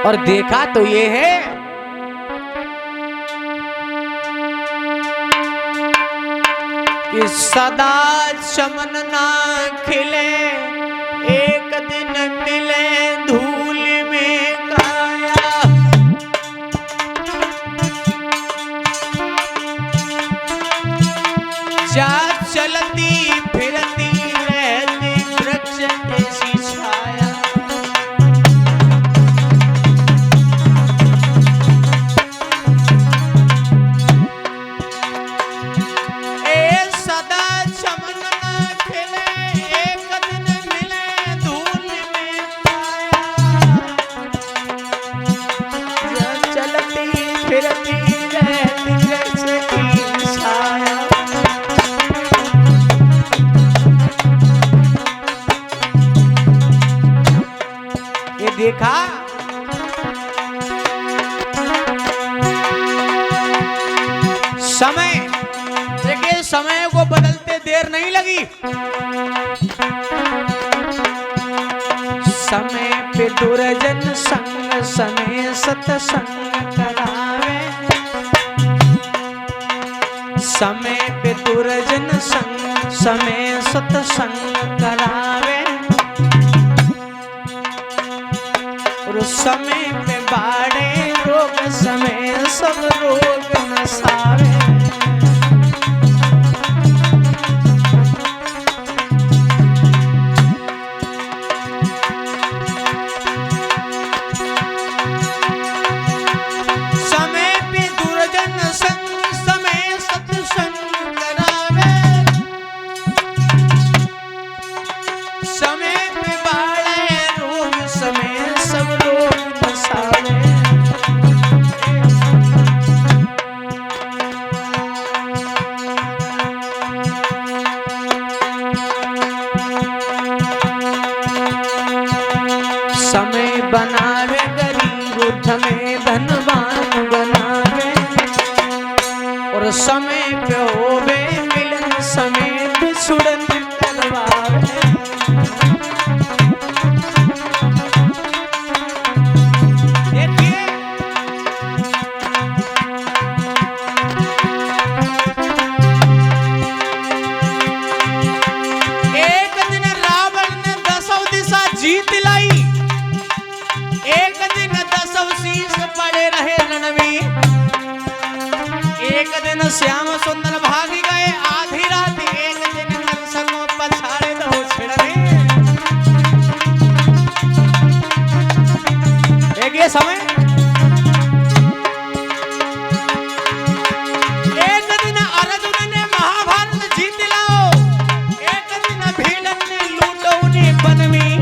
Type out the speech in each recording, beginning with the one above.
और देखा तो ये है कि सदा चमन ना खिले, एक दिन मिले धूल में काया। जा चलती फिरती रहती वृक्ष जैसी छाया। देखा समय, देखिए समय को बदलते देर नहीं लगी। समय पे दुर्जन संग समय सत्संग करावे। समय पे दुर्जन संग समय सत्संग करावे। और समय पे बाड़े रोग समय सब रोग नसावे। समय पे दुर्जन संग समय सत्संग करावे। समय पे बाड़े रोग समय सब रोग नसावे। समय बनावे गरीब धमे धनवान बनावे। और समय पे होवे मिलन समय बिछुड़न करवावे। जीत लाई, एक दिन 10 शीश पड़े रहे रण में। एक दिन श्याम सुंदर भागी गए आधी रात। एक दिन नरसंगों पछाड़े दो छिड़ने। एक ये समय, एक दिन अर्जुन ने महाभारत जीत लाओ। एक दिन भीलन ने लूटो उन्हें वन में।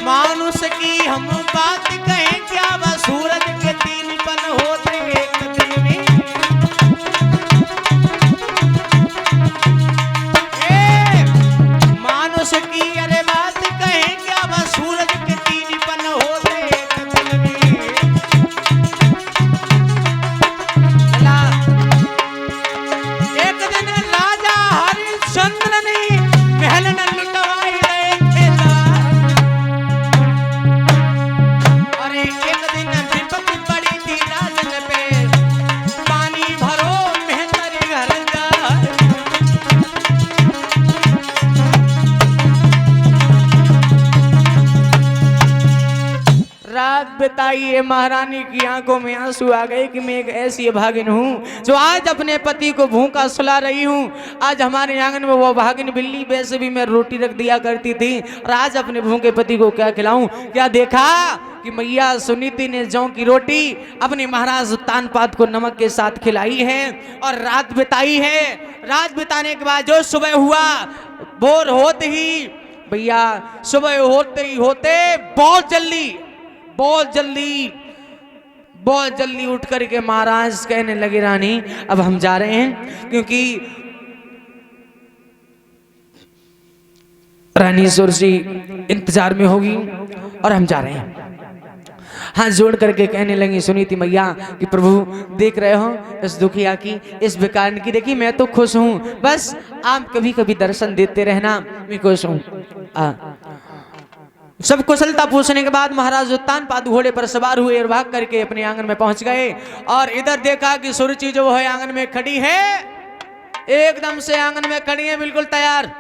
मानुष की हम बात कहें क्या, वह सूरज के 3 पन होते एक दिन में। मानुष की अरे बात कहें क्या, वह सूरज के 3 पन होते एक दिन में। एक दिन राजा हरिश्चंद्र ने महल न लुटवाई रहे थे। एक दिन विपत्ति पड़ी थी राजन पे, पानी भरो मेहतर घर जा। रात बिताई महारानी की आंखों में आंसू आ गए कि मैं एक ऐसी भागिन हूँ जो आज अपने पति को भूखा सुला रही हूँ। आज हमारे आंगन में वो भागिन बिल्ली वैसे भी मैं रोटी रख दिया करती थी, और आज अपने भूखे पति को क्या खिलाऊं। क्या देखा कि मैया सुनीति ने जौ की रोटी अपने महाराज तानपाद को नमक के साथ खिलाई है और रात बिताई है। रात बिताने के बाद जो सुबह हुआ, भोर होते ही भैया सुबह होते ही होते बहुत जल्दी उठ करके महाराज कहने लगे रानी अब हम जा रहे हैं, क्योंकि रानी सुरसी इंतजार में होगी और हम जा रहे हैं। हाथ जोड़ करके कहने लगी सुनीति मैया कि प्रभु देख रहे हो इस दुखिया की, इस बेकार की, देखिए मैं तो खुश हूँ, बस आप कभी कभी दर्शन देते रहना, मैं खुश हूँ। सब कुशलता पूछने के बाद महाराज उत्तान पाद घोड़े पर सवार हुए और भाग करके अपने आंगन में पहुंच गए। और इधर देखा कि सुरुचि जो है आंगन में खड़ी है, एकदम से आंगन में खड़ी है बिल्कुल तैयार।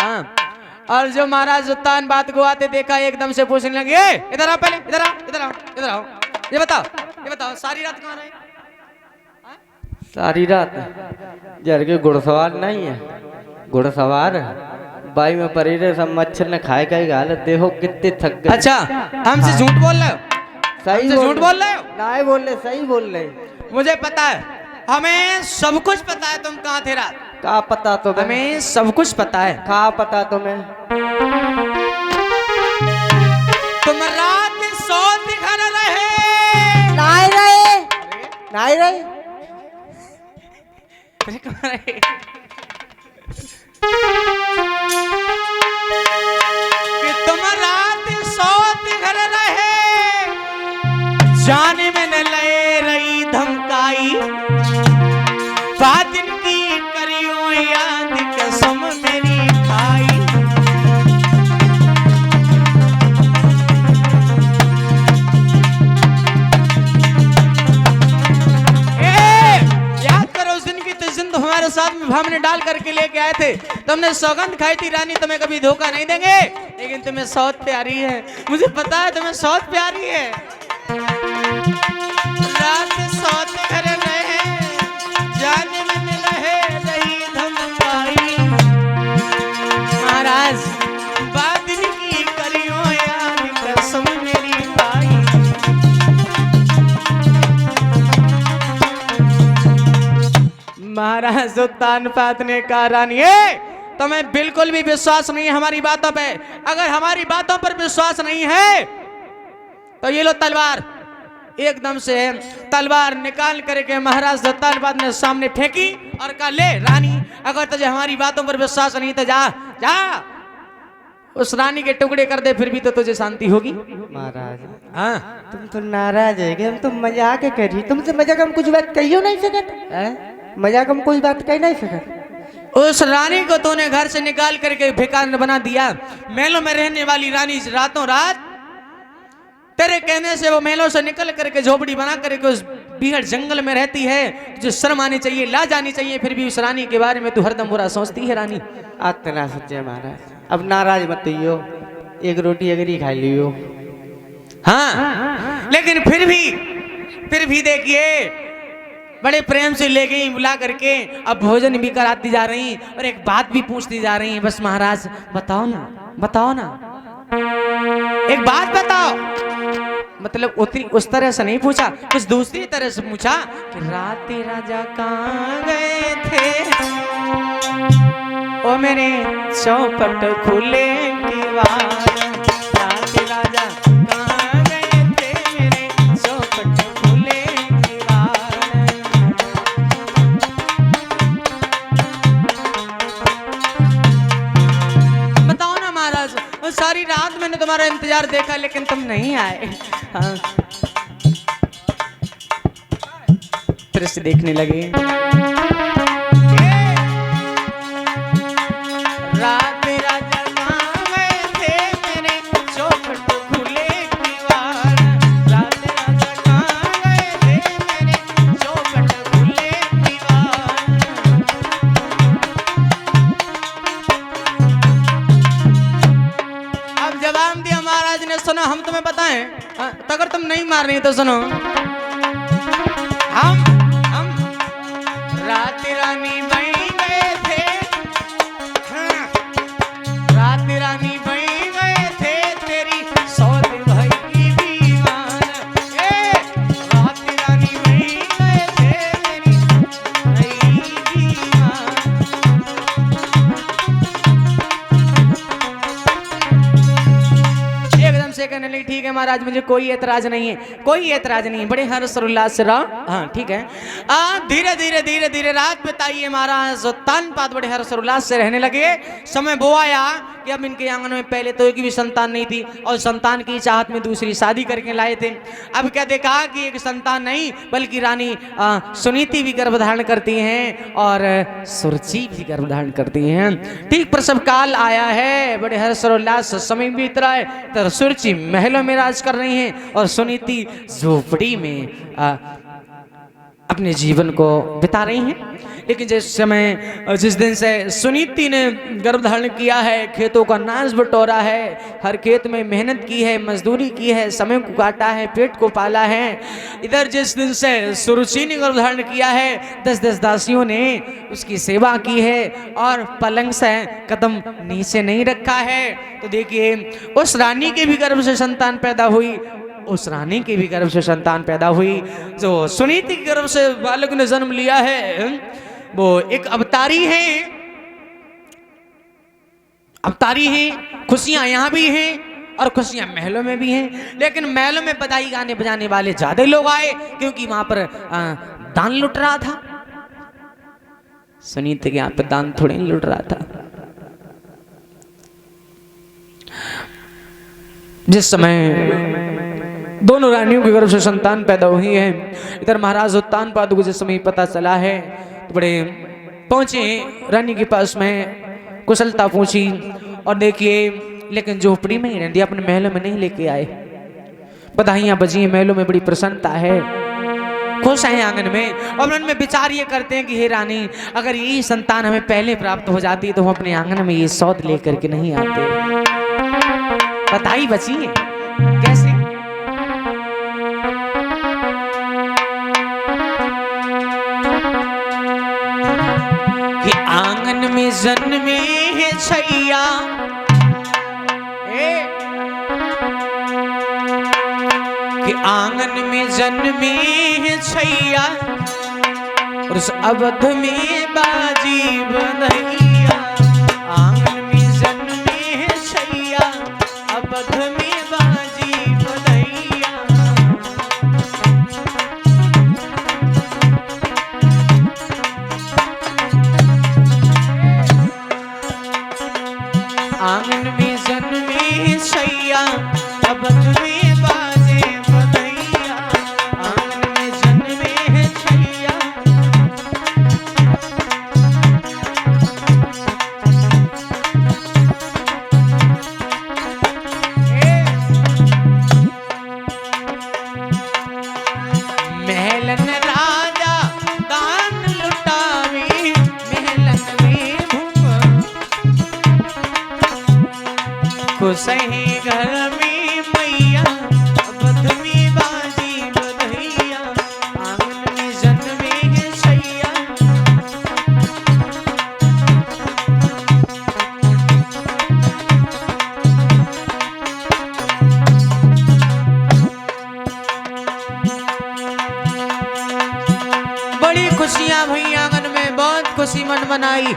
हाँ, और जो महाराज उत्तान बात को आते देखा एकदम से पूछने लगे, इधर आओ, पहले इधर आओ, इधर आओ, इधर आओ, ये बताओ सारी रात कहाँ रहे? सारी रात जर के घुड़सवार नहीं है, घुड़सवार बाई में परी रहे, सब मच्छर ने खाए का हालत देखो कितने थक गए। अच्छा, हमसे झूठ बोल रहे हो? सही झूठ बोल रहे हो? नहीं बोल रहे, सही बोल रहे। मुझे पता है, हमें सब कुछ पता है तुम कहाँ थे रात। कहाँ पता तुम्हें? हमें सब कुछ पता है। कहाँ पता तुम्हें? तुम रात सो दिखा रहे। नहीं रहे, नहीं रहे। कहाँ रहे? कि तुम रात सो दिखा रहे, जाने में न ले रही धमकाई, बातिन की करियो याद कसम मेरी खाई। याद करो उस दिन की तो जिंद हमारे साथ में हमने डाल करके लेके आए थे। तुमने सौगंध खाई थी रानी तुम्हें कभी धोखा नहीं देंगे, लेकिन तुम्हें सौत प्यारी है, मुझे पता है तुम्हें सौत प्यारी है। रात सौत कर रहे, जाने में रहे रही धमकाई, महाराज बादल की करियो याद कसम मेरी भाई। महाराज सुल्तान पात ने कहा, रानी तुम्हें बिल्कुल भी विश्वास नहीं है हमारी बातों पे। अगर हमारी बातों पर विश्वास नहीं है तो ये लो तलवार। एकदम से तलवार निकाल करके महाराज सुल्तान पात ने सामने फेंकी और कहा, ले रानी, अगर तुझे हमारी बातों पर विश्वास नहीं तो जा जा उस रानी के टुकड़े कर दे, फिर भी तो तुझे शांति होगी। महाराज हाँ, तुम तो नाराज है कि हम तो मजाक करी, तुमसे मजाक हम कुछ बात कहियो नहीं सकत, मजाक हम कोई बात कह नहीं सकत। उस रानी को तूने घर से निकाल करके भिखार बना दिया। महलों में रहने वाली रानी रातों रात तेरे कहने से वो महलों से निकल करके झोपड़ी बना करके उस बीहड़ जंगल में रहती है। जो शर्म आनी चाहिए, लाज आनी चाहिए, फिर भी उस रानी के बारे में तू हरदम बुरा सोचती है। रानी इतना सच्चे महाराज, अब नाराज मत होइयो, एक रोटी अगर ही खा लियो। हाँ, लेकिन फिर भी देखिए बड़े प्रेम से ले गई बुला करके, अब भोजन भी कराती जा रही और एक बात भी पूछती जा रही है। बस महाराज बताओ ना, एक बात बताओ। मतलब उस तरह से नहीं पूछा, कुछ दूसरी तरह से पूछा कि रात राजा कहाँ गए थे, ओ मेरे चौपट खुले दीवार, रात राजा कहाँ गए थे, मेरे चौपट खुले दीवार। बताओ ना महाराज, सारी रात मैंने तुम्हारा इंतजार देखा लेकिन तुम नहीं आए। हाँ, दृश्य देखने लगे। रात राजा कहाँ गए थे, मेरे चौखट खुले दीवार, रात राजा कहाँ गए थे, मेरे चौखट खुले दीवार। अब जवाब दिया महाराज ने, सुनो हम तुम्हें बताएं, तो अगर तुम नहीं मार रही तो सुनो। हम रात रानी बन गए थे, हाँ, रात रानी बन गए थे, तेरी सौत भाई की दीवान, रात रानी बन गए थे, मेरी भाई दीवान। एकदम से कहने लगी, ठीक है महाराज, मुझे कोई एतराज नहीं है, कोई एतराज नहीं है, बड़े हर्ष और उल्लास से रहो। हाँ ठीक है। धीरे धीरे रात बिताइए महाराज सुल्तान पात बड़े हर्ष और उल्लास से रहने लगे। समय वो आया कि अब इनके आंगन में पहले तो एक भी संतान नहीं थी और संतान की चाहत में दूसरी शादी करके लाए थे। अब क्या देखा कि एक संतान नहीं बल्कि रानी सुनीति भी गर्भ धारण करती हैं और सुरुचि भी गर्भ धारण करती हैं। ठीक प्रसव काल आया है, बड़े हर्ष और उल्लास समय बीत रहा है, तो सुरुचि महलों में राज कर रही हैं और सुनीति झोपड़ी में अपने जीवन को बिता रही हैं। लेकिन जिस दिन से सुनीति ने गर्भ धारण किया है, खेतों का नाश बटोरा है, हर खेत में मेहनत की है, मजदूरी की है, समय को काटा है, पेट को पाला है। इधर जिस दिन से सुरुचि ने गर्भ धारण किया है, 10-10 दासियों ने उसकी सेवा की है और पलंग से कदम नीचे नहीं रखा है। तो देखिए उस रानी के भी गर्भ से संतान पैदा हुई, उस रानी के भी गर्भ से संतान पैदा हुई। जो सुनीति के गर्भ से बालक ने जन्म लिया है वो एक अवतारी है। अवतारी है, खुशियां यहां भी हैं और खुशियां महलों में भी हैं। लेकिन महलों में बधाई गाने बजाने वाले ज्यादा लोग आए क्योंकि वहां पर दान लुट रहा था। सुनीति के यहाँ पे दान थोड़े ही लुट रहा था। जिस समय दोनों रानियों के गर्भ से संतान पैदा हुई है, इधर महाराज उत्तानपाद को जिस समय पता चला है तो बड़े पहुंचे रानी के पास में, कुशलता पूछी और देखिए लेकिन झोपड़ी में ही रहती, अपने महलों में नहीं लेके आए। बधाइयां बजी, महलों में बड़ी प्रसन्नता है, खुश हैं आंगन में और मन में विचार ये करते हैं कि हे रानी, अगर यही संतान हमें पहले प्राप्त हो जाती तो हम अपने आंगन में ये सौद लेकर के नहीं आते। बधाई बची है कैसे? कि आंगन में जन्मे है छैया, कि आंगन में जन्मे है छैया और उस अवध में बाजी बधैया। आंगन में जन्मे है छैया, अवध में बाजी बधैया। आंगन में जन्मे है छैया, अवध में बाजे बधैया। आंगन में जन्मे है छैया। महलन राजा दान लुटावे, महलन में भूख खुश है घर में मैया, अवध में बाजी बधैया। आंगन में जन्मे है छैया। बड़ी खुशियां भई आंगन में, बहुत खुशी मन मनाई।